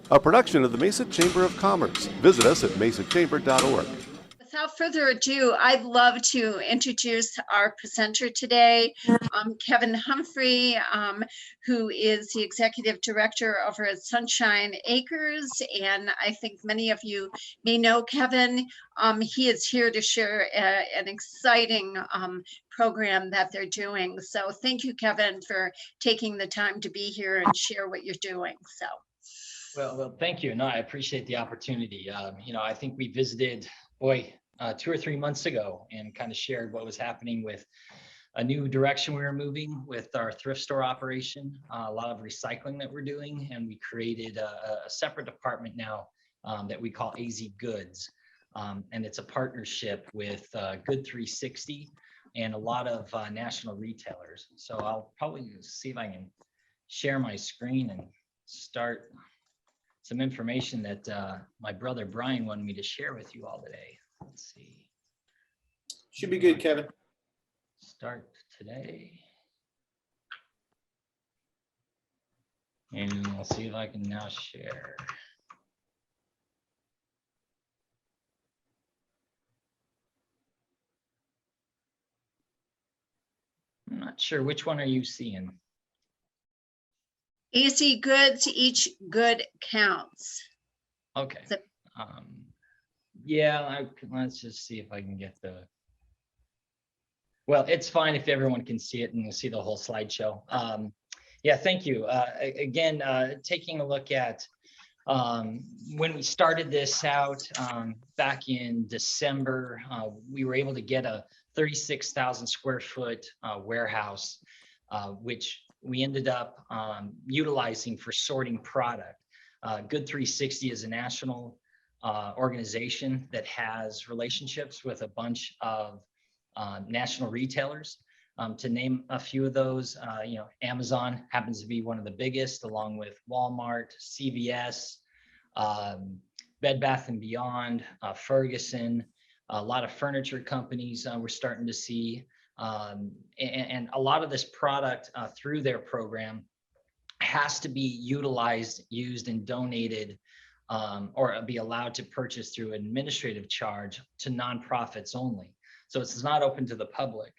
a production of the Mesa Chamber of Commerce. Visit us at mesachamber.org. Without further ado, I'd love to introduce our presenter today, Kevin Humphrey, who is the Executive Director over at Sunshine Acres. And I think many of you may know Kevin. He is here to share an exciting program that they're doing. So thank you, Kevin, for taking the time to be here and share what you're doing. Well, thank you. No, I appreciate the opportunity. I think we visited, 2 or 3 months ago and kind of shared what was happening with a new direction we were moving with our thrift store operation, a lot of recycling that we're doing. And we created a separate department now that we call AZ Goods. And it's a partnership with Good 360 and a lot of national retailers. So I'll probably see if I can share my screen and start some information that my brother Brian wanted me to share with you all today. Let's see. Should be good, Kevin. Start today. And I'll see if I can now share. I'm not sure, which one are you seeing? AZ Goods, each good counts. Okay. So, Let's just see if I can get the. Well, it's fine if everyone can see it and see the whole slideshow. Thank you. Again, taking a look at when we started this out back in December, we were able to get a 36,000 square foot warehouse, which we ended up utilizing for sorting product. Good 360 is a national organization that has relationships with a bunch of national retailers. To name a few of those, Amazon happens to be one of the biggest, along with Walmart, CVS, Bed Bath & Beyond, Ferguson, a lot of furniture companies we're starting to see. And a lot of this product through their program has to be utilized, used, and donated or be allowed to purchase through administrative charge to nonprofits only. So it's not open to the public.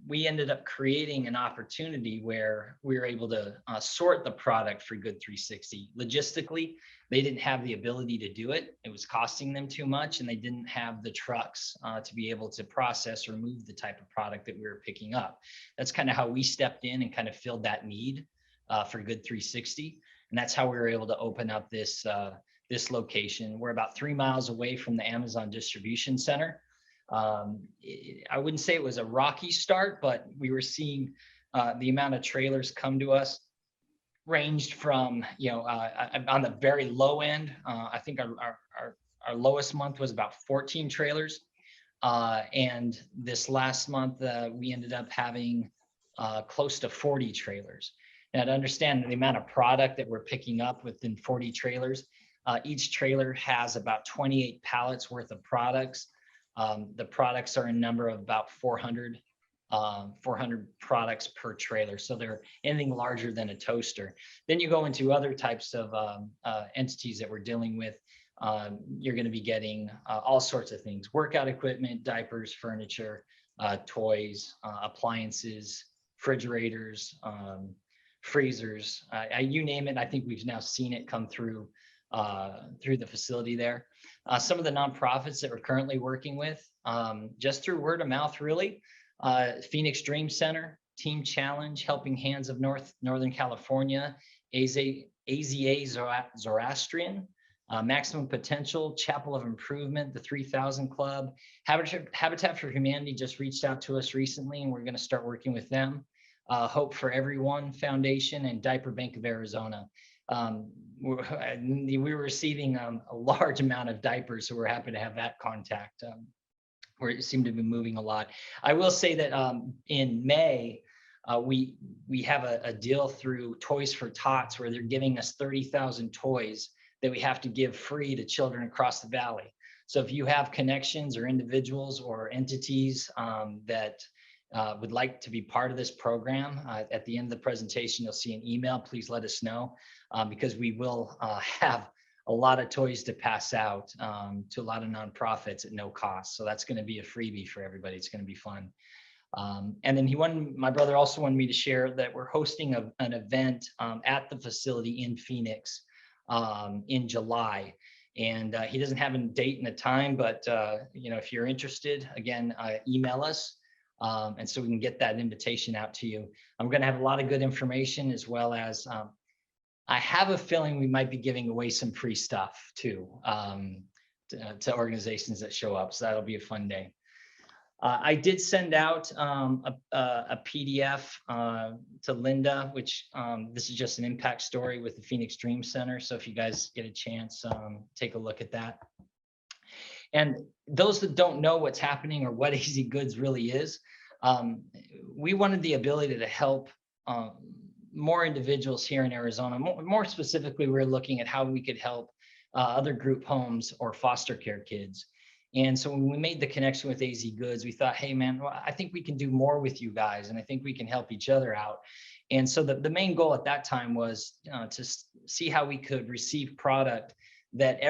We ended up creating an opportunity where we were able to sort the product for Good 360. Logistically, they didn't have the ability to do it. It was costing them too much, and they didn't have the trucks to be able to process or move the type of product that we were picking up. That's kind of how we stepped in and kind of filled that need for Good 360. And that's how we were able to open up this location. We're about 3 miles away from the Amazon distribution center. I wouldn't say it was a rocky start, but we were seeing the amount of trailers come to us ranged from, on the very low end, I think our lowest month was about 14 trailers. And this last month, we ended up having close to 40 trailers. Now, to understand the amount of product that we're picking up within 40 trailers, each trailer has about 28 pallets worth of products. The products are in number of about 400 products per trailer. So they're anything larger than a toaster. Then you go into other types of entities that we're dealing with. You're going to be getting all sorts of things: workout equipment, diapers, furniture, toys, appliances, refrigerators, freezers, you name it. I think we've now seen it come through the facility there. Some of the nonprofits that we're currently working with, just through word of mouth, really. Phoenix Dream Center, Team Challenge, Helping Hands of Northern California, AZA Zoroastrian, Maximum Potential, Chapel of Improvement, the 3000 Club, Habitat for Humanity just reached out to us recently, and we're going to start working with them. Hope for Everyone Foundation, and Diaper Bank of Arizona. We were receiving a large amount of diapers, so we're happy to have that contact where it seemed to be moving a lot. I will say that in May, we have a deal through Toys for Tots where they're giving us 30,000 toys that we have to give free to children across the valley. So if you have connections or individuals or entities that would like to be part of this program, at the end of the presentation, you'll see an email. Please let us know. because we will have a lot of toys to pass out to a lot of nonprofits at no cost. So that's going to be a freebie for everybody. It's going to be fun. And then my brother also wanted me to share that we're hosting an event at the facility in Phoenix in July. And he doesn't have a date and a time, but if you're interested, again, email us. And so we can get that invitation out to you. I'm going to have a lot of good information, as well as I have a feeling we might be giving away some free stuff too to organizations that show up. So that'll be a fun day. I did send out a PDF to Linda, which this is just an impact story with the Phoenix Dream Center. So if you guys get a chance, take a look at that. And those that don't know what's happening or what Easy Goods really is, we wanted the ability to help more individuals here in Arizona. More specifically, we're looking at how we could help other group homes or foster care kids. And so when we made the connection with AZ Goods, we thought, hey, man, well, I think we can do more with you guys, and I think we can help each other out. And so the main goal at that time was to see how we could receive product that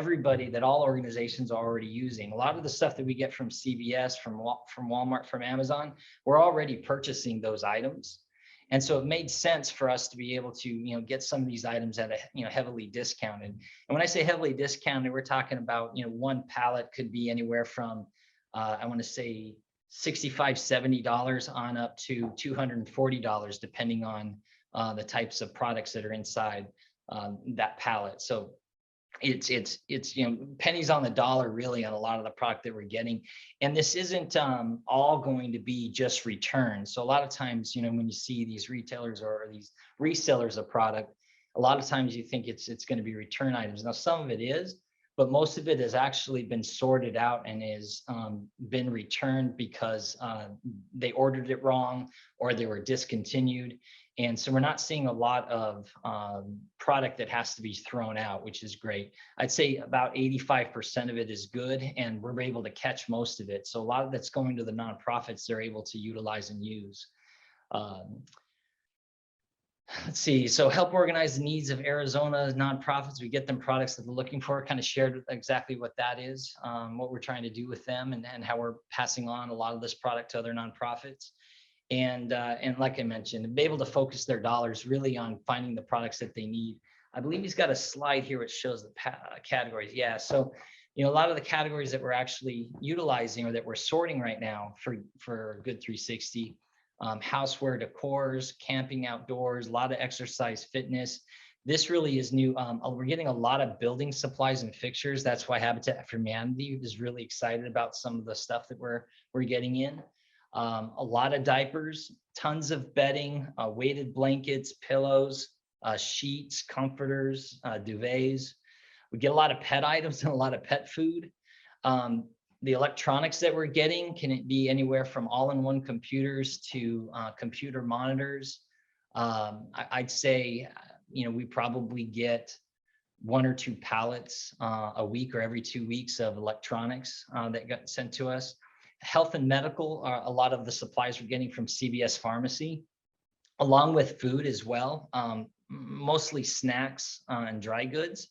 all organizations are already using. A lot of the stuff that we get from CVS, from Walmart, from Amazon, we're already purchasing those items. And so it made sense for us to be able to, get some of these items at a, heavily discounted. And when I say heavily discounted, we're talking about, one pallet could be anywhere from, I want to say $65, $70 on up to $240, depending on the types of products that are inside that pallet. So it's pennies on the dollar really on a lot of the product that we're getting. And this isn't all going to be just returns. So a lot of times, when you see these retailers or these resellers of product, a lot of times you think it's going to be return items. Now, some of it is, but most of it has actually been sorted out and is been returned because they ordered it wrong or they were discontinued. And so we're not seeing a lot of product that has to be thrown out, which is great. I'd say about 85% of it is good, and we're able to catch most of it. So a lot of that's going to the nonprofits they're able to utilize and use. Let's see, so help organize the needs of Arizona's nonprofits. We get them products that they're looking for, kind of shared exactly what that is, what we're trying to do with them, and how we're passing on a lot of this product to other nonprofits. And like I mentioned, be able to focus their dollars really on finding the products that they need. I believe he's got a slide here which shows the categories. Yeah, so a lot of the categories that we're actually utilizing or that we're sorting right now for Good 360, houseware, decors, camping outdoors, a lot of exercise, fitness. This really is new. We're getting a lot of building supplies and fixtures. That's why Habitat for Humanity is really excited about some of the stuff that we're getting in. A lot of diapers, tons of bedding, weighted blankets, pillows, sheets, comforters, duvets. We get a lot of pet items and a lot of pet food. The electronics that we're getting can be anywhere from all-in-one computers to computer monitors. I'd say, we probably get 1 or 2 pallets a week or every 2 weeks of electronics that got sent to us. Health and medical are a lot of the supplies we're getting from CVS Pharmacy, along with food as well, mostly snacks and dry goods,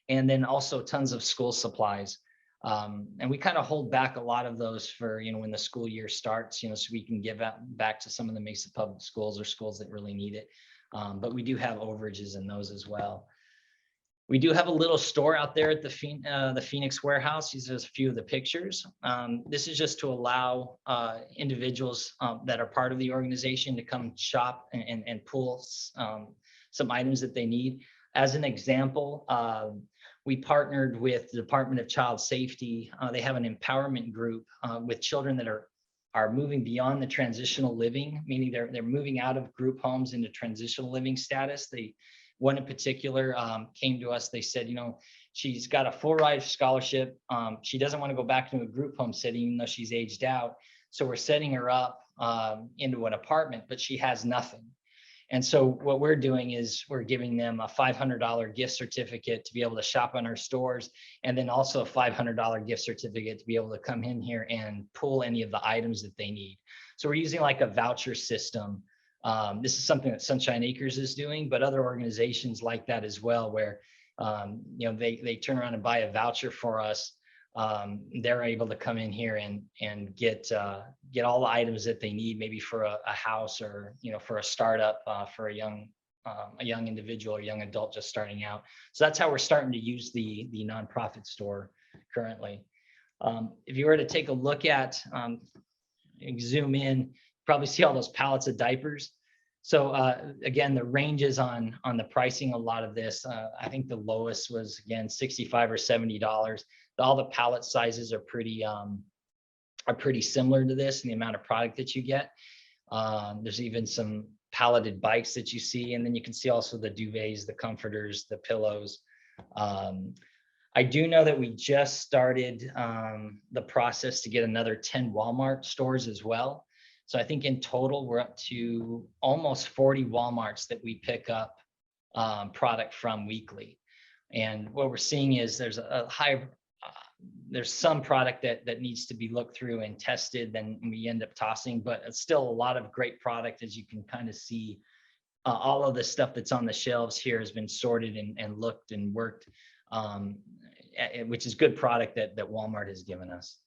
and then also tons of school supplies. And we kind of hold back a lot of those for, when the school year starts, so we can give back to some of the Mesa public schools or schools that really need it. But we do have overages in those as well. We do have a little store out there at the Phoenix warehouse. These are a few of the pictures. This is just to allow individuals that are part of the organization to come shop and pull some items that they need. As an example, we partnered with the Department of Child Safety. They have an empowerment group with children that are moving beyond the transitional living, meaning they're moving out of group homes into transitional living status. One in particular came to us. They said, she's got a full ride scholarship. She doesn't want to go back into a group home setting, even though she's aged out. So we're setting her up into an apartment, but she has nothing. And so what we're doing is we're giving them a $500 gift certificate to be able to shop in our stores, and then also a $500 gift certificate to be able to come in here and pull any of the items that they need. So we're using like a voucher system This is something that Sunshine Acres is doing, but other organizations like that as well, where they turn around and buy a voucher for us. They're able to come in here and get all the items that they need, maybe for a house, or for a startup, for a young individual or young adult just starting out. So that's how we're starting to use the nonprofit store currently. If you were to take a look at, zoom in, probably see all those pallets of diapers. So again, the ranges on the pricing, a lot of this, I think the lowest was, again, $65 or $70. All the pallet sizes are pretty similar to this, and the amount of product that you get. There's even some palleted bikes that you see, and then you can see also the duvets, the comforters, the pillows. I do know that we just started the process to get another 10 Walmart stores as well. So I think in total, we're up to almost 40 Walmarts that we pick up product from weekly. And what we're seeing is there's there's some product that needs to be looked through and tested, then we end up tossing, but it's still a lot of great product. As you can kind of see, all of the stuff that's on the shelves here has been sorted and looked and worked, which is good product that Walmart has given us.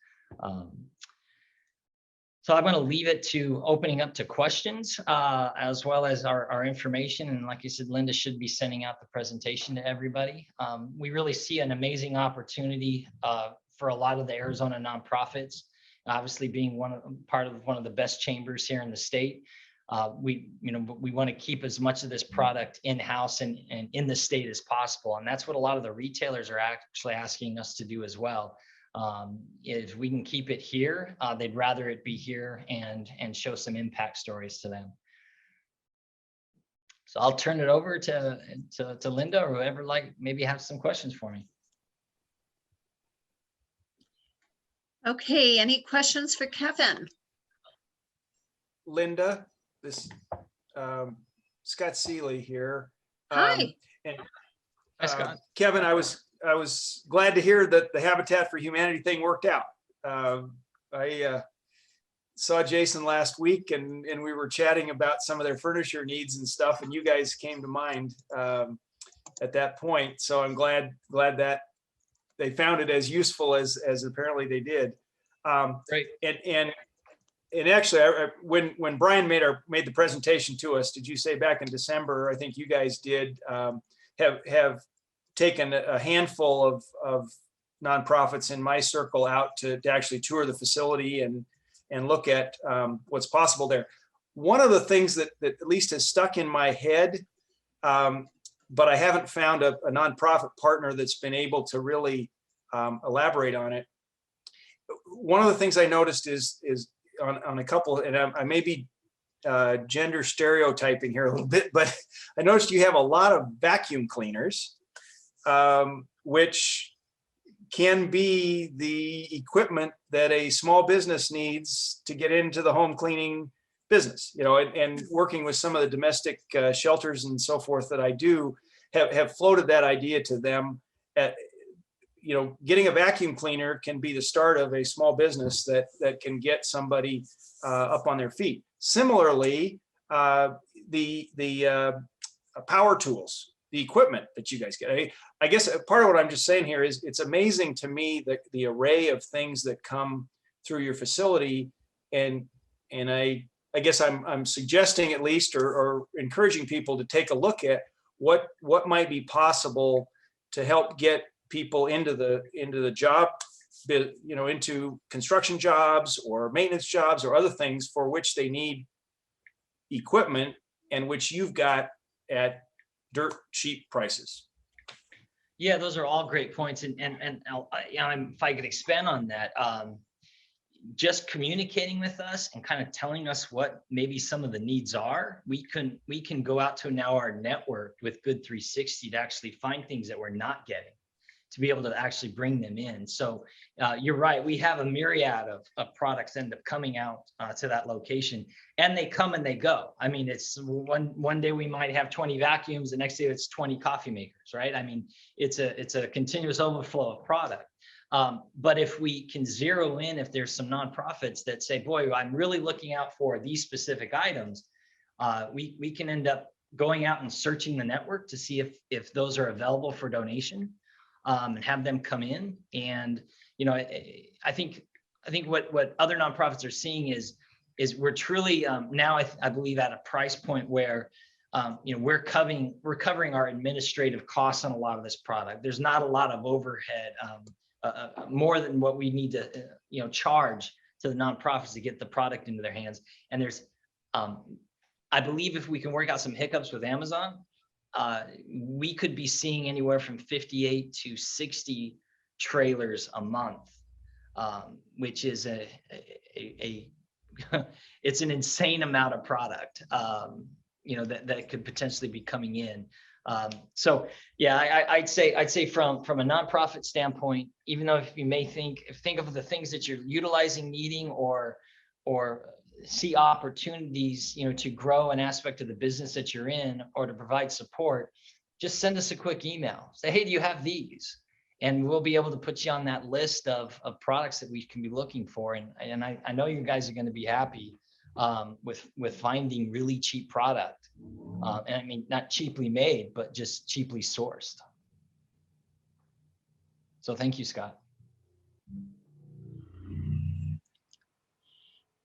So I'm going to leave it to opening up to questions, as well as our information. And like I said, Linda should be sending out the presentation to everybody. We really see an amazing opportunity for a lot of the Arizona nonprofits, obviously being part of one of the best chambers here in the state. We want to keep as much of this product in-house and in the state as possible. And that's what a lot of the retailers are actually asking us to do as well. If we can keep it here, they'd rather it be here and show some impact stories to them. So I'll turn it over to Linda, or whoever maybe have some questions for me. Okay, any questions for Kevin? Linda, this Scott Seeley here. Hi. Hi, Scott. Kevin, I was glad to hear that the Habitat for Humanity thing worked out. I saw Jason last week, and we were chatting about some of their furniture needs and stuff, and you guys came to mind at that point. So I'm glad that they found it as useful as apparently they did. Great. And actually, when Brian made the presentation to us, did you say back in December? I think you guys did have taken a handful of nonprofits in my circle out to actually tour the facility and look at what's possible there. One of the things that at least has stuck in my head, but I haven't found a nonprofit partner that's been able to really elaborate on it. One of the things I noticed is on a couple, and I may be gender stereotyping here a little bit, but I noticed you have a lot of vacuum cleaners, which can be the equipment that a small business needs to get into the home cleaning business, and working with some of the domestic shelters and so forth that I do have floated that idea to them. Getting a vacuum cleaner can be the start of a small business that can get somebody up on their feet. Similarly, the power tools, the equipment that you guys get. I guess part of what I'm just saying here is it's amazing to me that the array of things that come through your facility, and I guess I'm suggesting at least or encouraging people to take a look at what might be possible to help get people into the job, into construction jobs or maintenance jobs or other things for which they need equipment, and which you've got at dirt cheap prices. Yeah, those are all great points. And if I could expand on that, just communicating with us and kind of telling us what maybe some of the needs are, we can go out to now our network with Good 360 to actually find things that we're not getting, to be able to actually bring them in. So you're right, we have a myriad of products end up coming out to that location, and they come and they go. I mean, it's one day we might have 20 vacuums, the next day it's 20 coffee makers, right? I mean, it's a continuous overflow of product. But if we can zero in, if there's some nonprofits that say, boy, I'm really looking out for these specific items, we can end up going out and searching the network to see if those are available for donation, and have them come in. And I think what other nonprofits are seeing is we're truly now I believe at a price point where we're covering our administrative costs on a lot of this product. There's not a lot of overhead, more than what we need to charge to the nonprofits to get the product into their hands. And there's I believe if we can work out some hiccups with Amazon, we could be seeing anywhere from 58 to 60 trailers a month, which is it's an insane amount of product, that could potentially be coming in. So yeah, I'd say from a nonprofit standpoint, even though if you may think of the things that you're utilizing, needing, or see opportunities, to grow an aspect of the business that you're in, or to provide support, just send us a quick email. Say, hey, do you have these? And we'll be able to put you on that list of products that we can be looking for. And I know you guys are going to be happy with finding really cheap product. And I mean, not cheaply made, but just cheaply sourced. So thank you, Scott.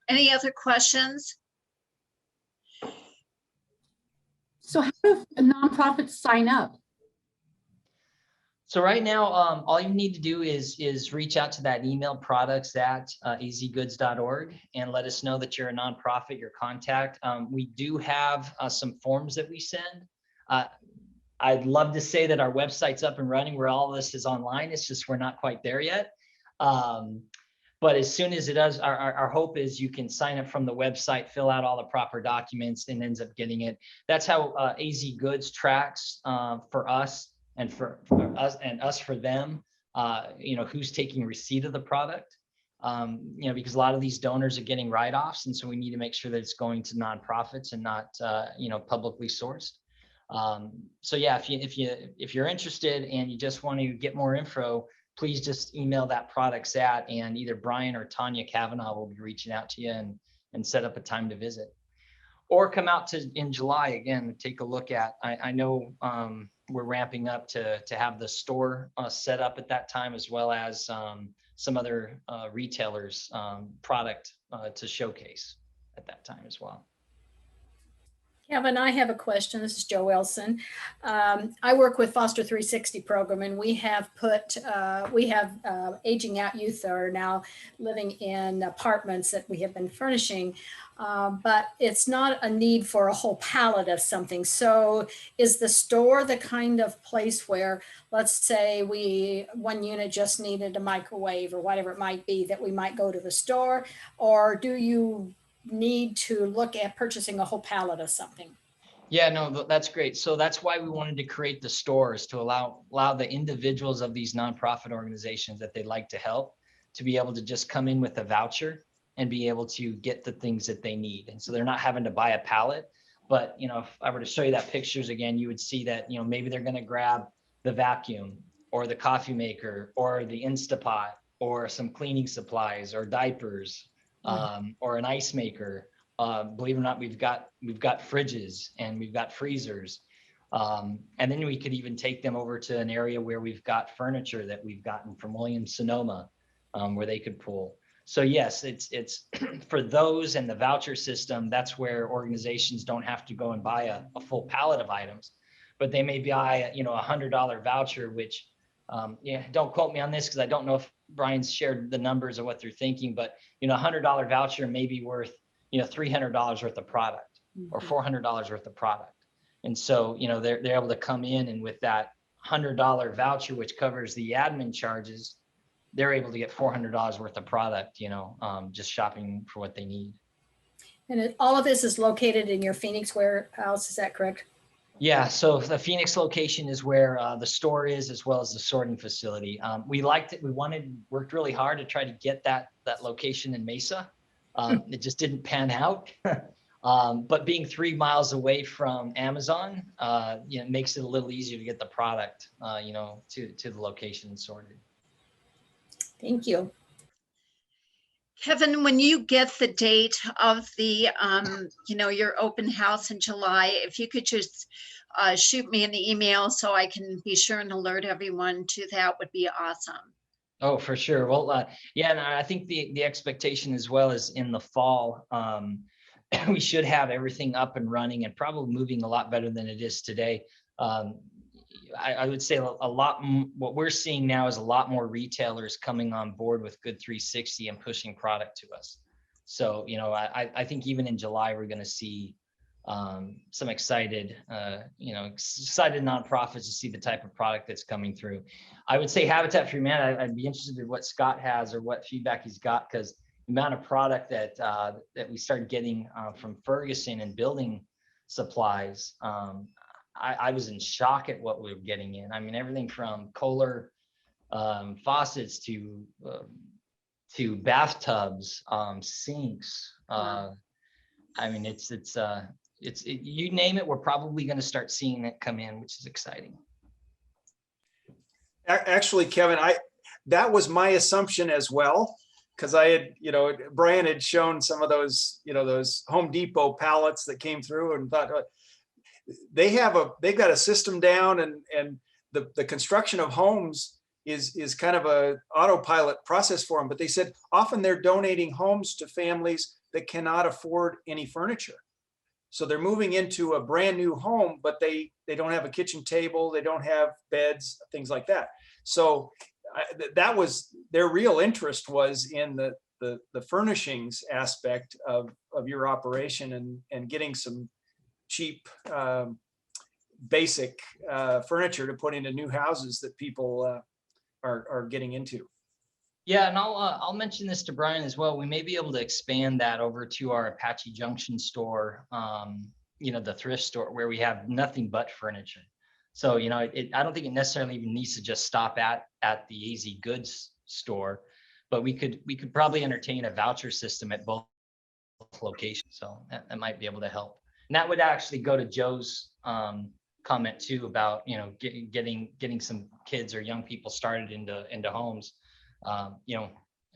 Any other questions? So how do nonprofits sign up? So right now, all you need to do is reach out to that email, products@azgoods.org, and let us know that you're a nonprofit, your contact. We do have some forms that we send. I'd love to say that our website's up and running where all this is online. It's just we're not quite there yet. But as soon as it does, our hope is you can sign up from the website, fill out all the proper documents, and ends up getting it. That's how AZ Goods tracks for us and for us and us for them. Who's taking receipt of the product. Because a lot of these donors are getting write-offs, and so we need to make sure that it's going to nonprofits and not publicly sourced. So yeah, if you're interested and you just want to get more info, please just email that products at, and either Brian or Tanya Kavanaugh will be reaching out to you and set up a time to visit, or come out in July again, take a look at. I know we're ramping up to have the store set up at that time, as well as some other retailers product to showcase at that time as well. Kevin, I have a question. This is Joe Wilson. I work with Foster 360 program, and we have aging out youth that are now living in apartments that we have been furnishing, but it's not a need for a whole pallet of something. So is the store the kind of place where, let's say one unit just needed a microwave or whatever it might be, that we might go to the store, or do you need to look at purchasing a whole pallet of something? Yeah, no, that's great. So that's why we wanted to create the stores, to allow the individuals of these nonprofit organizations that they'd like to help to be able to just come in with a voucher and be able to get the things that they need. And so they're not having to buy a pallet. But if I were to show you that pictures again, you would see that maybe they're going to grab the vacuum or the coffee maker or the Instapot or some cleaning supplies or diapers. Or an ice maker. Believe it or not, we've got fridges and we've got freezers. And then we could even take them over to an area where we've got furniture that we've gotten from Williams-Sonoma, where they could pull. So yes, it's for those, and the voucher system, that's where organizations don't have to go and buy a full pallet of items, but they may buy a $100 voucher, which don't quote me on this because I don't know if Brian's shared the numbers of what they're thinking, but $100 voucher may be worth $300 worth of product or $400 worth of product. And so they're able to come in, and with that $100 voucher, which covers the admin charges, they're able to get $400 worth of product, just shopping for what they need. And all of this is located in your Phoenix warehouse, is that correct? Yeah, so the Phoenix location is where the store is, as well as the sorting facility. We liked it. Worked really hard to try to get that location in Mesa. It just didn't pan out. But being 3 miles away from Amazon, makes it a little easier to get the product, to the location sorted. Thank you. Kevin, when you get the date of the, your open house in July, if you could just shoot me an email so I can be sure and alert everyone to that would be awesome. Oh, for sure. Well, yeah, and I think the expectation as well is in the fall, we should have everything up and running and probably moving a lot better than it is today. I would say what we're seeing now is a lot more retailers coming on board with Good 360 and pushing product to us. So, I think even in July, we're going to see some excited nonprofits to see the type of product that's coming through. I would say Habitat for Humanity, I'd be interested in what Scott has or what feedback he's got, because the amount of product that we started getting from Ferguson and building supplies, I was in shock at what we were getting in. I mean, everything from Kohler faucets to bathtubs, sinks. I mean, it's you name it, we're probably going to start seeing it come in, which is exciting. Actually, Kevin, that was my assumption as well, because I had, Brian had shown some of those, those Home Depot pallets that came through, and thought they've got a system down, and the construction of homes is kind of a autopilot process for them. But they said often they're donating homes to families that cannot afford any furniture. So they're moving into a brand new home, but they don't have a kitchen table, they don't have beds, things like that. So that was their real interest, was in the furnishings aspect of your operation, and getting some cheap basic furniture to put into new houses that people are getting into. Yeah, and I'll mention this to Brian as well. We may be able to expand that over to our Apache Junction store, the thrift store, where we have nothing but furniture. So, I don't think it necessarily even needs to just stop at the AZ Goods store, but we could probably entertain a voucher system at both locations. So that might be able to help. And that would actually go to Joe's comment too about, getting some kids or young people started into homes.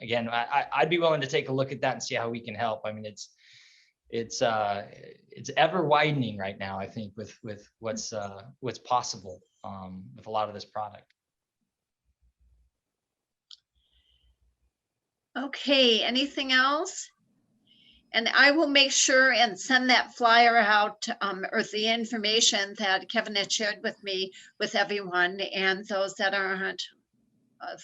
Again, I'd be willing to take a look at that and see how we can help. I mean, it's ever widening right now, I think, with what's possible with a lot of this product. Okay, anything else? And I will make sure and send that flyer out, or the information that Kevin had shared with me, with everyone, and those that aren't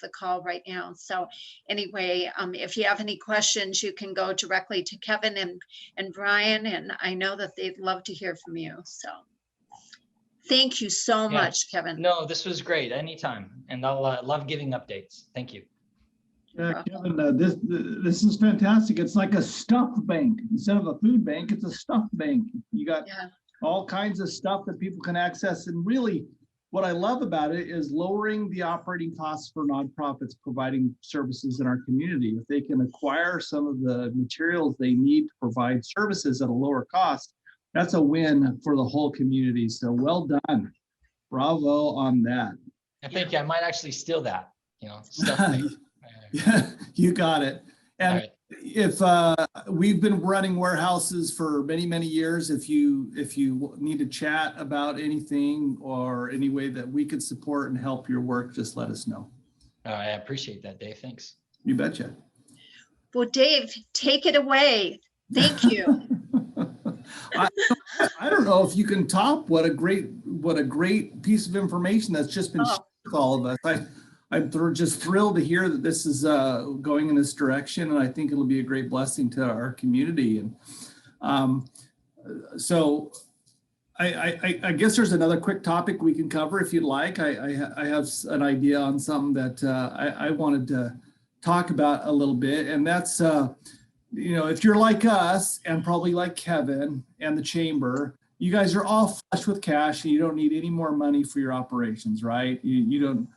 the call right now. So anyway, if you have any questions, you can go directly to Kevin and Brian, and I know that they'd love to hear from you. So thank you so much, Kevin. No, this was great. Anytime. And I'll love giving updates. Thank you. Kevin, this is fantastic. It's like a stuff bank. Instead of a food bank, it's a stuff bank. You got all kinds of stuff that people can access. And really, what I love about it is lowering the operating costs for nonprofits providing services in our community. If they can acquire some of the materials they need to provide services at a lower cost, that's a win for the whole community. So well done. Bravo on that. I think I might actually steal that, stuff. Yeah, you got it. And right. If we've been running warehouses for many, many years, if you need to chat about anything or any way that we could support and help your work, just let us know. I appreciate that, Dave. Thanks. You betcha. Well, Dave, take it away. Thank you. I don't know if you can top what a great piece of information that's just been shared with all of us. I'm just thrilled to hear that this is going in this direction, and I think it'll be a great blessing to our community. And so I guess there's another quick topic we can cover if you'd like. I have an idea on something that I wanted to talk about a little bit, and that's if you're like us and probably like Kevin and the chamber, you guys are all flush with cash and you don't need any more money for your operations, right? You don't,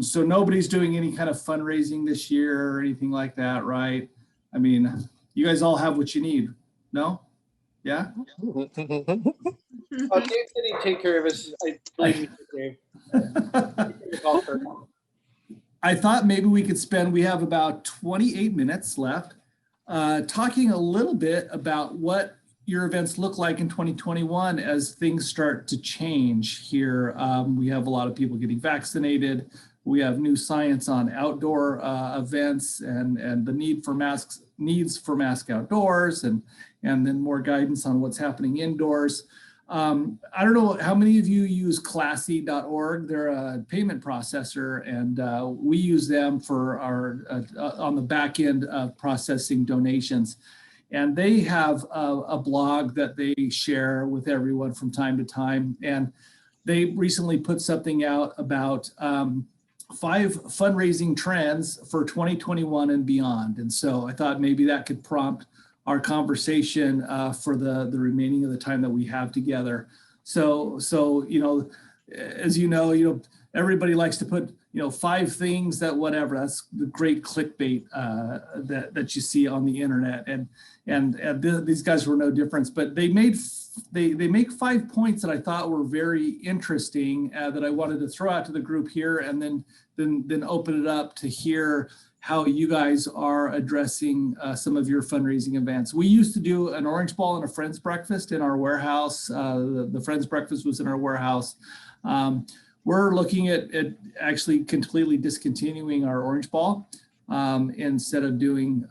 so nobody's doing any kind of fundraising this year or anything like that, right? I mean, you guys all have what you need, no? Yeah? Dave said he'd take care of us. I believe you, Dave. I thought maybe we could we have about 28 minutes left. talking a little bit about what your events look like in 2021 as things start to change here. We have a lot of people getting vaccinated. We have new science on outdoor events and the needs for mask outdoors, and then more guidance on what's happening indoors. I don't know how many of you use classy.org. They're a payment processor, and we use them for our on the back end of processing donations. And they have a blog that they share with everyone from time to time. And they recently put something out about 5 fundraising trends for 2021 and beyond. And so I thought maybe that could prompt our conversation for the remaining of the time that we have together. So as you know, everybody likes to put 5 things that whatever. That's the great clickbait that you see on the internet, and these guys were no difference. But they make 5 points that I thought were very interesting that I wanted to throw out to the group here, and then open it up to hear how you guys are addressing some of your fundraising events. We used to do an orange ball and a friends breakfast in our warehouse. The friends breakfast was in our warehouse. We're looking at actually completely discontinuing our orange ball instead of doing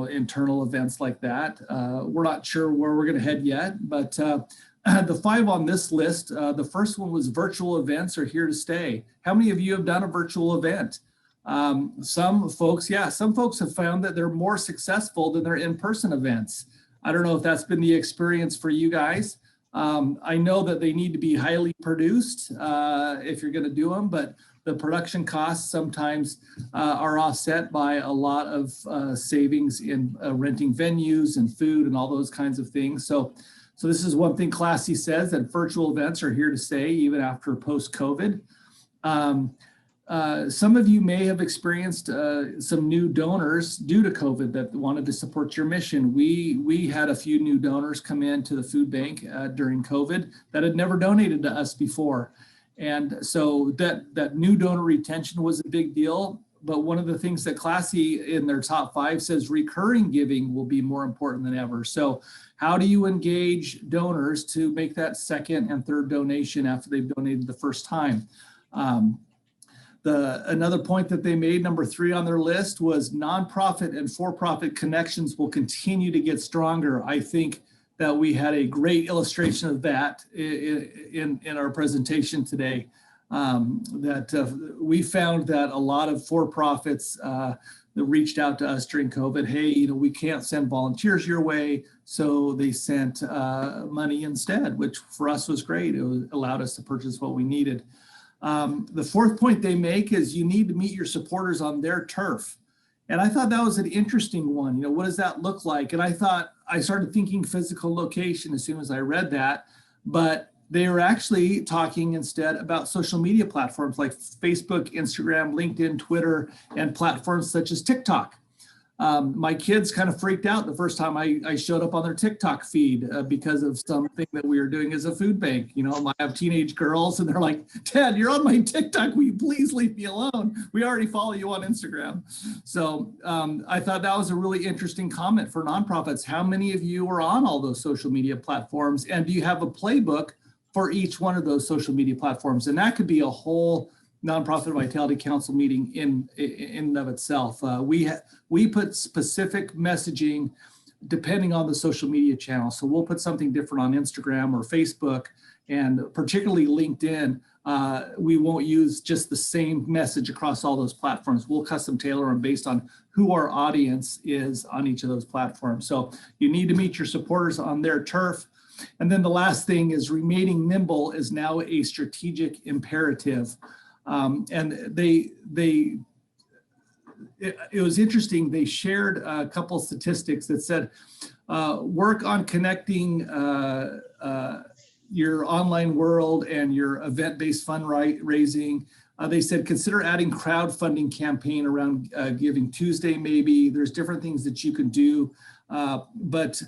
internal events like that. We're not sure where we're going to head yet, but the 5 on this list, the first one was virtual events are here to stay. How many of you have done a virtual event? Some folks have found that they're more successful than their in-person events. I don't know if that's been the experience for you guys. I know that they need to be highly produced if you're going to do them, but the production costs sometimes are offset by a lot of savings in renting venues and food and all those kinds of things. So this is one thing Classy says, that virtual events are here to stay even after post-COVID. Some of you may have experienced some new donors due to COVID that wanted to support your mission. We had a few new donors come into the food bank during COVID that had never donated to us before. And so that new donor retention was a big deal. But one of the things that Classy in their top 5 says recurring giving will be more important than ever. So how do you engage donors to make that second and third donation after they've donated the first time? Another point that they made, number 3 on their list, was nonprofit and for-profit connections will continue to get stronger. I think that we had a great illustration of that in our presentation today. We found that a lot of for-profits that reached out to us during COVID, hey, we can't send volunteers your way, so they sent money instead, which for us was great. It allowed us to purchase what we needed. The 4th point they make is you need to meet your supporters on their turf. And I thought that was an interesting one. What does that look like? And I started thinking physical location as soon as I read that, but they were actually talking instead about social media platforms like Facebook, Instagram, LinkedIn, Twitter, and platforms such as TikTok. My kids kind of freaked out the first time I showed up on their TikTok feed because of something that we were doing as a food bank. I have teenage girls and they're like, Dad, you're on my TikTok. Will you please leave me alone? We already follow you on Instagram. So I thought that was a really interesting comment for nonprofits. How many of you are on all those social media platforms? And do you have a playbook for each one of those social media platforms? And that could be a whole Nonprofit Vitality Council meeting in and of itself. We put specific messaging depending on the social media channel. So we'll put something different on Instagram or Facebook, and particularly LinkedIn. We won't use just the same message across all those platforms. We'll custom tailor them based on who our audience is on each of those platforms. So you need to meet your supporters on their turf. And then the last thing is remaining nimble is now a strategic imperative. And it was interesting. They shared a couple statistics that said, work on connecting your online world and your event-based fundraising. They said, consider adding crowdfunding campaign around Giving Tuesday, maybe. There's different things that you can do, but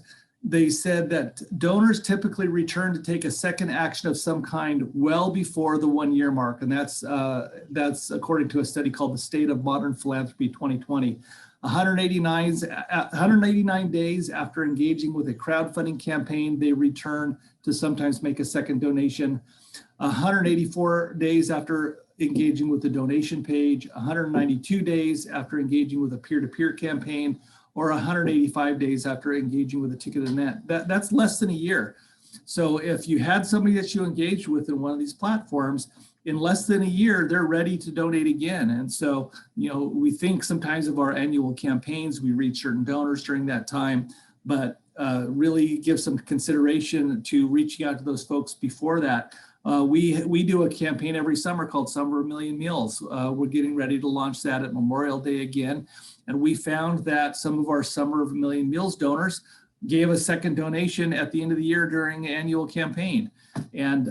they said that donors typically return to take a second action of some kind well before the 1-year mark. And that's according to a study called the State of Modern Philanthropy 2020. 189 days after engaging with a crowdfunding campaign, they return to sometimes make a second donation. 184 days after engaging with the donation page, 192 days after engaging with a peer-to-peer campaign, or 185 days after engaging with a ticketed event. That's less than a year. So if you had somebody that you engaged with in one of these platforms, in less than a year, they're ready to donate again. And so, you know, we think sometimes of our annual campaigns, we reach certain donors during that time, but really give some consideration to reaching out to those folks before that. We do a campaign every summer called Summer of a Million Meals. We're getting ready to launch that at Memorial Day again. And we found that some of our Summer of a Million Meals donors gave a second donation at the end of the year during the annual campaign. And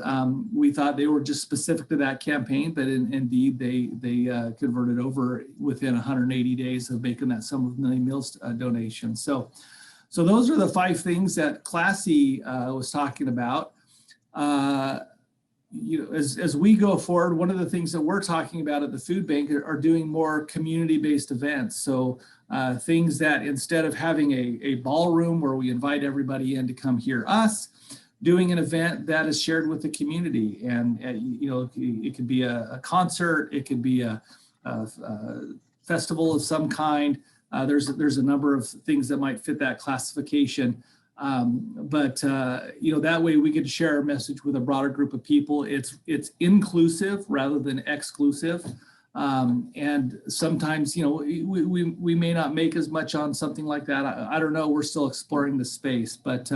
we thought they were just specific to that campaign, but indeed they converted over within 180 days of making that Summer of a Million Meals donation. So those are the 5 things that Classy was talking about. You know, as we go forward, one of the things that we're talking about at the food bank are doing more community-based events. So things that instead of having a ballroom where we invite everybody in to come hear us, doing an event that is shared with the community. And you know, it could be a concert, it could be a festival of some kind. There's a number of things that might fit that classification. But you know, that way we can share our message with a broader group of people. It's inclusive rather than exclusive. And sometimes, you know, we may not make as much on something like that. I don't know. We're still exploring the space. But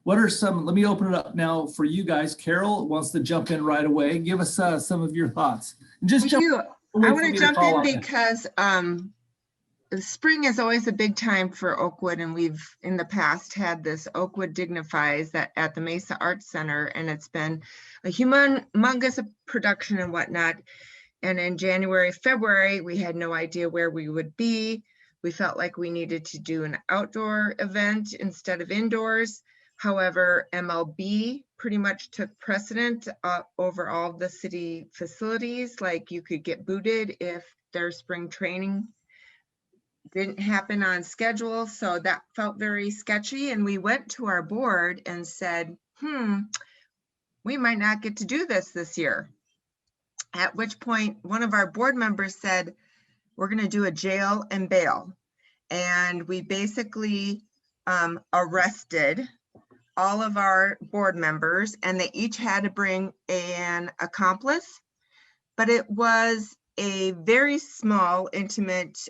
what are some? Let me open it up now for you guys. Carol wants to jump in right away. Give us some of your thoughts. Just I want to jump in because spring is always a big time for Oakwood, and we've in the past had this Oakwood Dignifies that at the Mesa Arts Center, and it's been a humongous production and whatnot. And in January, February, we had no idea where we would be. We felt like we needed to do an outdoor event instead of indoors. However, MLB pretty much took precedent over all the city facilities. Like you could get booted if their spring training didn't happen on schedule. So that felt very sketchy. And we went to our board and said, we might not get to do this year. At which point one of our board members said, we're going to do a jail and bail. And we basically arrested all of our board members, and they each had to bring an accomplice. But it was a very small, intimate,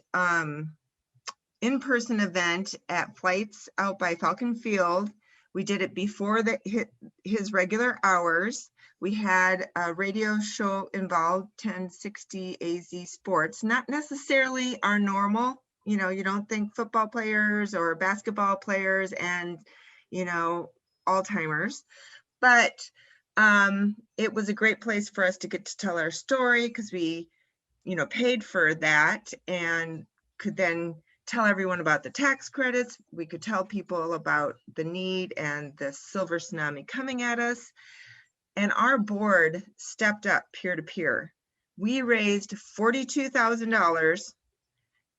in-person event at Flights out by Falcon Field. We did it before his regular hours. We had a radio show involved, 1060 AZ Sports, not necessarily our normal, you know, you don't think football players or basketball players and, you know, all-timers, but it was a great place for us to get to tell our story because we, you know, paid for that and could then tell everyone about the tax credits. We could tell people about the need and the silver tsunami coming at us. And our board stepped up peer-to-peer. We raised $42,000.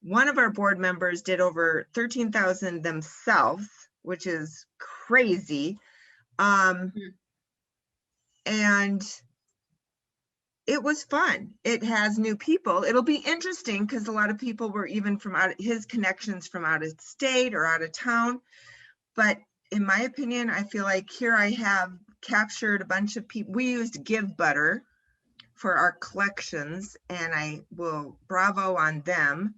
One of our board members did over $13,000 themselves, which is crazy. And it was fun. It has new people. It'll be interesting because a lot of people were even from his connections from out of state or out of town. But in my opinion, I feel like here I have captured a bunch of people. We used Give Butter for our collections, and I will bravo on them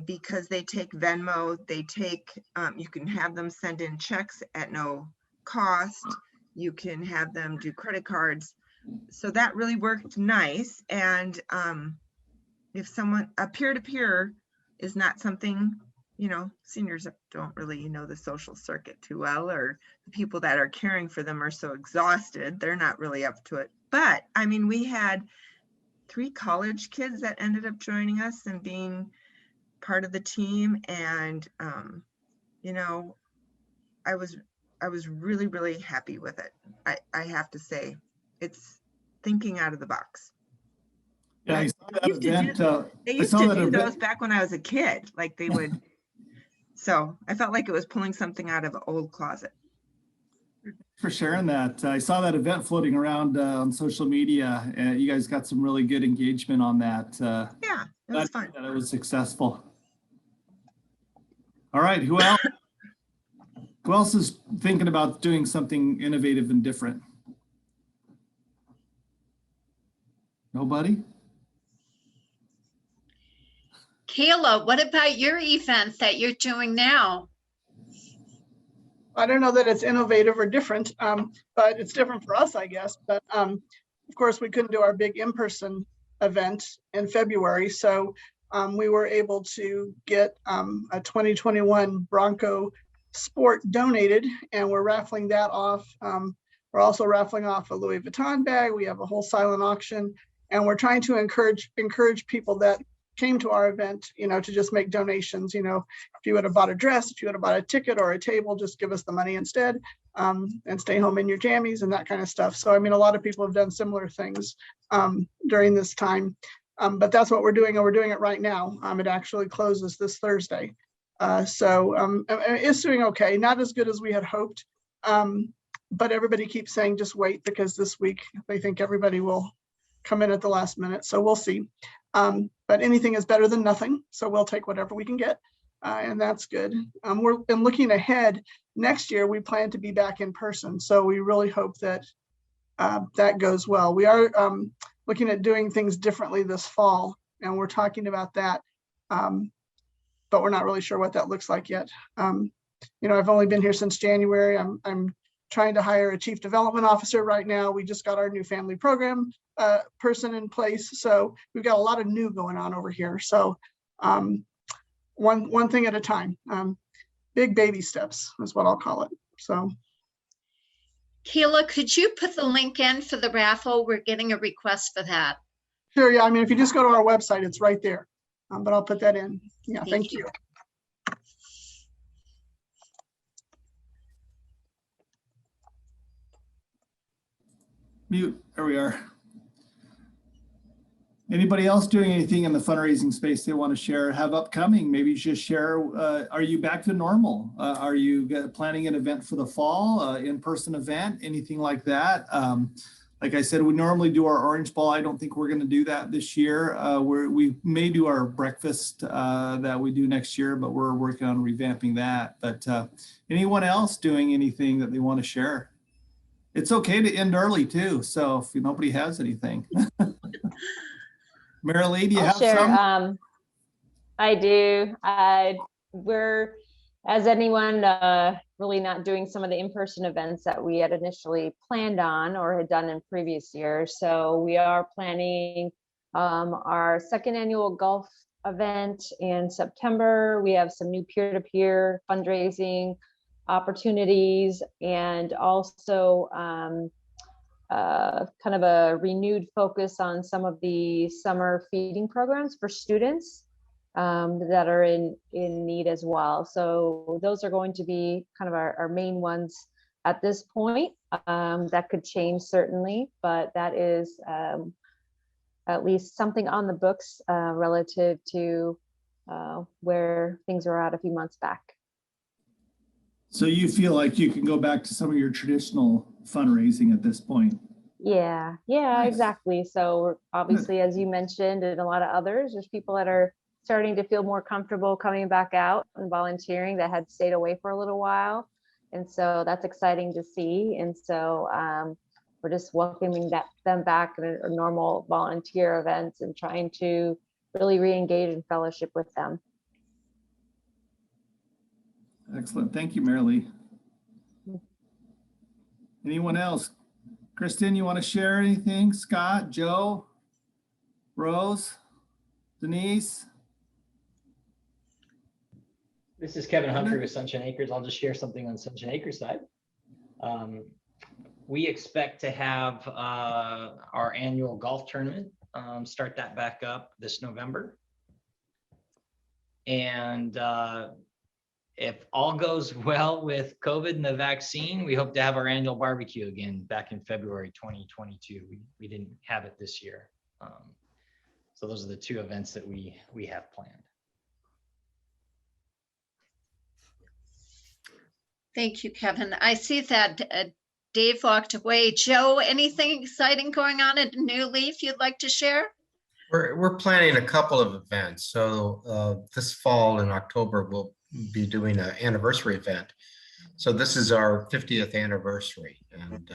because they take Venmo. They take, you can have them send in checks at no cost. You can have them do credit cards. So that really worked nice. And if someone, a peer-to-peer is not something, you know, seniors don't really know the social circuit too well, or the people that are caring for them are so exhausted, they're not really up to it. But I mean, we had 3 college kids that ended up joining us and being part of the team. And, you know, I was really, really happy with it. I have to say, it's thinking out of the box. Yeah, I saw that used to do- event. They I used saw to that do event. those back when I was a kid, like they would. So I felt like it was pulling something out of an old closet. For sharing that. I saw that event floating around on social media. You guys got some really good engagement on that. Yeah, it was fun. That it was successful. All right, who else? Who else is thinking about doing something innovative and different? Nobody? Kayla, what about your events that you're doing now? I don't know that it's innovative or different, but it's different for us, I guess. But of course, we couldn't do our big in-person event in February. So we were able to get a 2021 Bronco Sport donated, and we're raffling that off. We're also raffling off a Louis Vuitton bag. We have a whole silent auction, and we're trying to encourage people that came to our event, to just make donations. If you would have bought a dress, if you would have bought a ticket or a table, just give us the money instead, and stay home in your jammies and that kind of stuff. So, I mean, a lot of people have done similar things during this time, but that's what we're doing, and we're doing it right now. It actually closes this Thursday. So it's doing okay, not as good as we had hoped, but everybody keeps saying just wait, because this week they think everybody will come in at the last minute. So we'll see. But anything is better than nothing. So we'll take whatever we can get. And that's good. We're been looking ahead. Next year, we plan to be back in person. So we really hope that that goes well. We are looking at doing things differently this fall, and we're talking about that. But we're not really sure what that looks like yet. I've only been here since January. I'm trying to hire a chief development officer right now. We just got our new family program person in place. So we've got a lot of new going on over here. So one thing at a time, big baby steps is what I'll call it. So. Kayla, could you put the link in for the raffle? We're getting a request for that. Sure, yeah. I mean, if you just go to our website, it's right there. But I'll put that in. Yeah, thank you. Mute. There we are. Anybody else doing anything in the fundraising space they want to share, have upcoming? Maybe just share, are you back to normal? Are you planning an event for the fall, in-person event, anything like that? Like I said, we normally do our Orange Ball. I don't think we're going to do that this year. We may do our breakfast that we do next year, but we're working on revamping that. But anyone else doing anything that they want to share? It's okay to end early too. So if nobody has anything. Marilee, do you have share, some? I do. We're, as anyone, really not doing some of the in-person events that we had initially planned on or had done in previous years. So we are planning our second annual golf event in September. We have some new peer-to-peer fundraising opportunities, and also kind of a renewed focus on some of the summer feeding programs for students that are in need as well. So those are going to be kind of our main ones at this point. That could change certainly, but that is at least something on the books relative to where things were at a few months back. So you feel like you can go back to some of your traditional fundraising at this point? Yeah, Nice. exactly. So obviously, as you mentioned, and a lot of others, there's people that are starting to feel more comfortable coming back out and volunteering that had stayed away for a little while. And so that's exciting to see. And so we're just welcoming them back in a normal volunteer events and trying to really re-engage in fellowship with them. Excellent. Thank you, Marilee. Anyone else? Kristen, you want to share anything? Scott, Joe, Rose, Denise? This is Kevin Humphrey with Sunshine Acres. I'll just share something on Sunshine Acres side. We expect to have our annual golf tournament, start that back up this November. And if all goes well with COVID and the vaccine, we hope to have our annual barbecue again back in February 2022. We didn't have it this year. So those are the two events that we have planned. Thank you, Kevin. I see that Dave walked away. Joe, anything exciting going on at New Leaf you'd like to share? We're planning a couple of events. So this fall in October, we'll be doing an anniversary event. So this is our 50th anniversary. And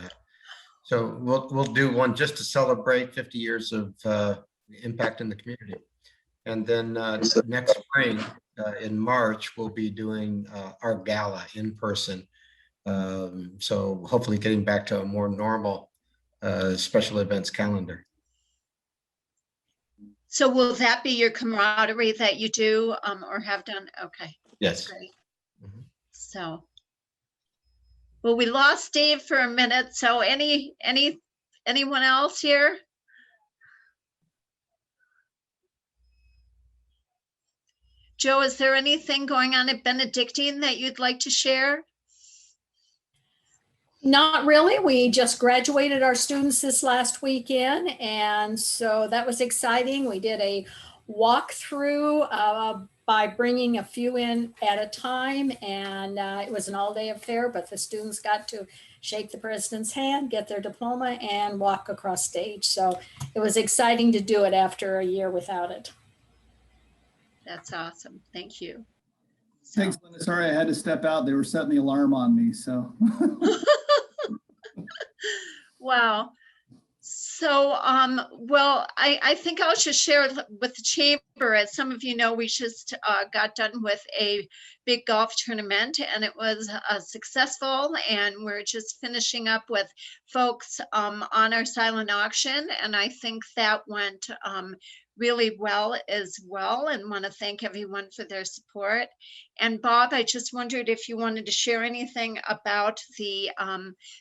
so we'll do one just to celebrate 50 years of impact in the community. And then next spring in March, we'll be doing our gala in person. So hopefully getting back to a more normal special events calendar. So will that be your camaraderie that you do or have done? Okay. Yes. Great. Mhm. So, well, we lost Dave for a minute. So anyone else here? Joe, is there anything going on at Benedictine that you'd like to share? Not really. We just graduated our students this last weekend, and so that was exciting. We did a walkthrough by bringing a few in at a time, and it was an all-day affair, but the students got to shake the president's hand, get their diploma, and walk across stage. So it was exciting to do it after a year without it. That's awesome. Thank you. So, Thanks, Linda. Sorry, I had to step out. They were setting the alarm on me, so. wow. So, well, I think I'll just share with the chamber. As some of you know, we just got done with a big golf tournament, and it was successful. And we're just finishing up with folks on our silent auction, and I think that went really well as well, and want to thank everyone for their support. And Bob, I just wondered if you wanted to share anything about the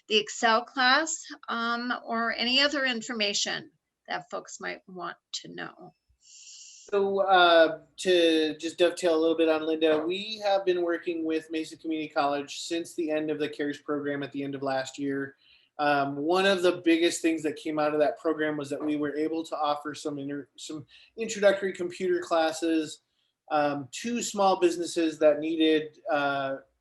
Excel class or any other information that folks might want to know. So to just dovetail a little bit on Linda, we have been working with Mesa Community College since the end of the CARES program at the end of last year. One of the biggest things that came out of that program was that we were able to offer some introductory computer classes to small businesses that needed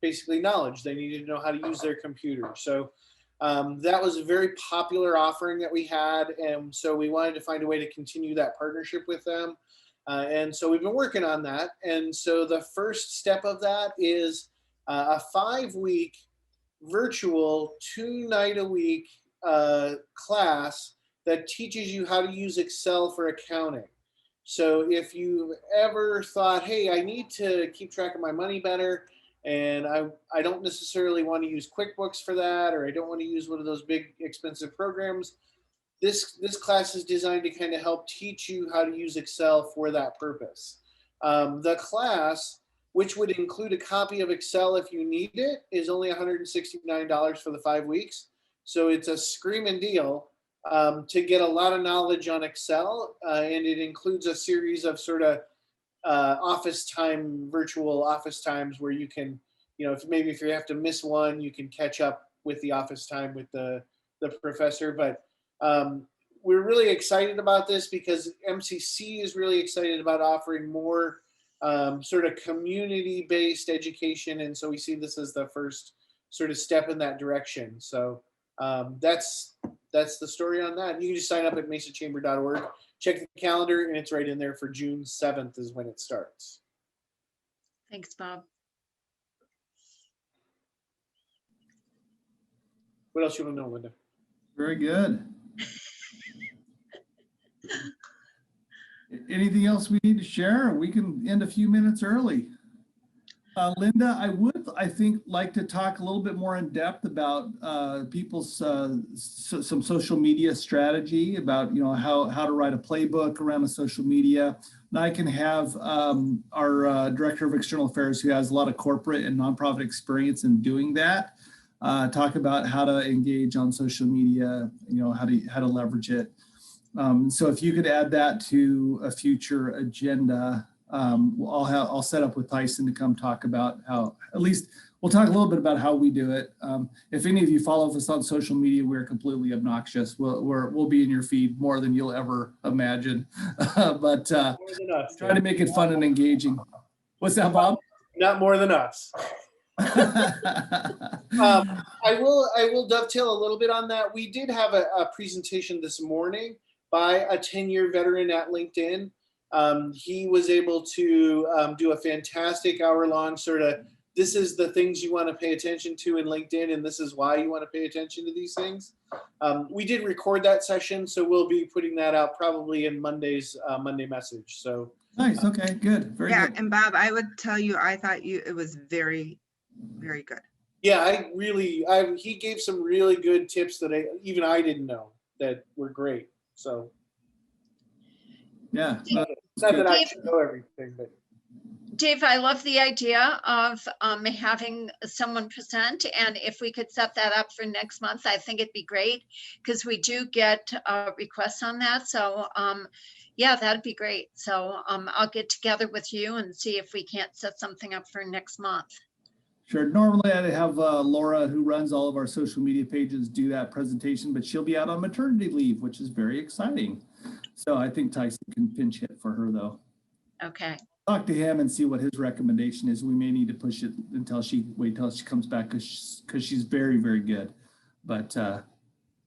basically knowledge. They needed to know how to use their computer. So that was a very popular offering that we had. And so we wanted to find a way to continue that partnership with them. And so we've been working on that. And so the first step of that is a 5-week virtual 2-night-a-week class that teaches you how to use Excel for accounting. So if you ever thought, hey, I need to keep track of my money better, and I don't necessarily want to use QuickBooks for that, or I don't want to use one of those big expensive programs, this class is designed to kind of help teach you how to use Excel for that purpose. The class, which would include a copy of Excel if you need it, is only $169 for the 5 weeks. So it's a screaming deal to get a lot of knowledge on Excel. And it includes a series of sort of virtual office times where you can, if you have to miss one, you can catch up with the office time with the professor. But we're really excited about this because MCC is really excited about offering more sort of community-based education, and so we see this as the first sort of step in that direction. So that's the story on that. You can just sign up at mesachamber.org, check the calendar, and it's right in there for June 7th is when it starts. Thanks, Bob. What else you want to know, Linda? Very good. Anything else we need to share? We can end a few minutes early. Linda, I think, like to talk a little bit more in depth about people's some social media strategy, about how to write a playbook around the social media. And I can have our Director of External Affairs, who has a lot of corporate and nonprofit experience in doing that, talk about how to engage on social media, how to leverage it. So if you could add that to a future agenda, I'll set up with Tyson to come talk about how at least we'll talk a little bit about how we do it. If any of you follow us on social media, we're completely obnoxious. We'll be in your feed more than you'll ever imagine. But More than us. try to make it fun and engaging. What's that, Bob? Not more than us. I will dovetail a little bit on that. We did have a presentation this morning by a 10-year veteran at LinkedIn. He was able to do a fantastic hour-long sort of, this is the things you want to pay attention to in LinkedIn, and this is why you want to pay attention to these things. We did record that session, so we'll be putting that out probably in Monday's Monday message. So Nice. Okay, good. Very Yeah, good. and Bob, I would tell you, I thought it was very, very good. yeah, he gave some really good tips that even I didn't know that were great. So Yeah. not that I should know everything, but Dave, I love the idea of having someone present, and if we could set that up for next month, I think it'd be great, because we do get requests on that. So yeah, that'd be great. So I'll get together with you and see if we can't set something up for next month. Sure. Normally I'd have Laura, who runs all of our social media pages, do that presentation, but she'll be out on maternity leave, which is very exciting. So I think Tyson can pinch hit for her, though. Okay. Talk to him and see what his recommendation is. We may need to push it until she comes back, because she's very, very good. But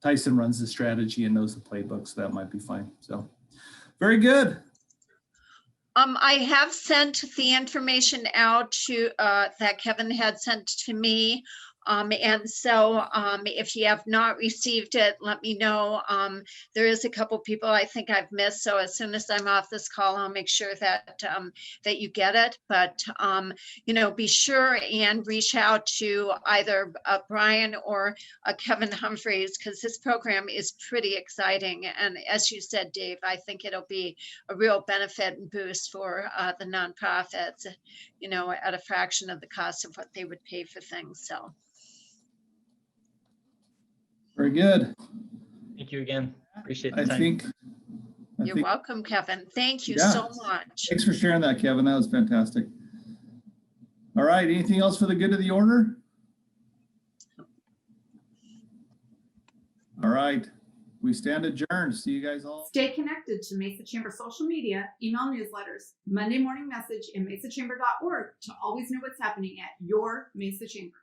Tyson runs the strategy and knows the playbook, so that might be fine. So very good. I have sent the information out to that Kevin had sent to me. And so if you have not received it, let me know. There is a couple people I think I've missed. So as soon as I'm off this call, I'll make sure that that you get it. But, you know, be sure and reach out to either Brian or Kevin Humphreys, because this program is pretty exciting. And as you said, Dave, I think it'll be a real benefit and boost for the nonprofits, you know, at a fraction of the cost of what they would pay for things. So. Very good. Thank you again. Appreciate the I time. think. You're welcome, Kevin. Thank you Yeah. so much. Thanks for sharing that, Kevin. That was fantastic. All right. Anything else for the good of the order? All right. We stand adjourned. See you guys all. Stay connected to Mesa Chamber social media, email newsletters, Monday morning message, and mesachamber.org to always know what's happening at your Mesa Chamber.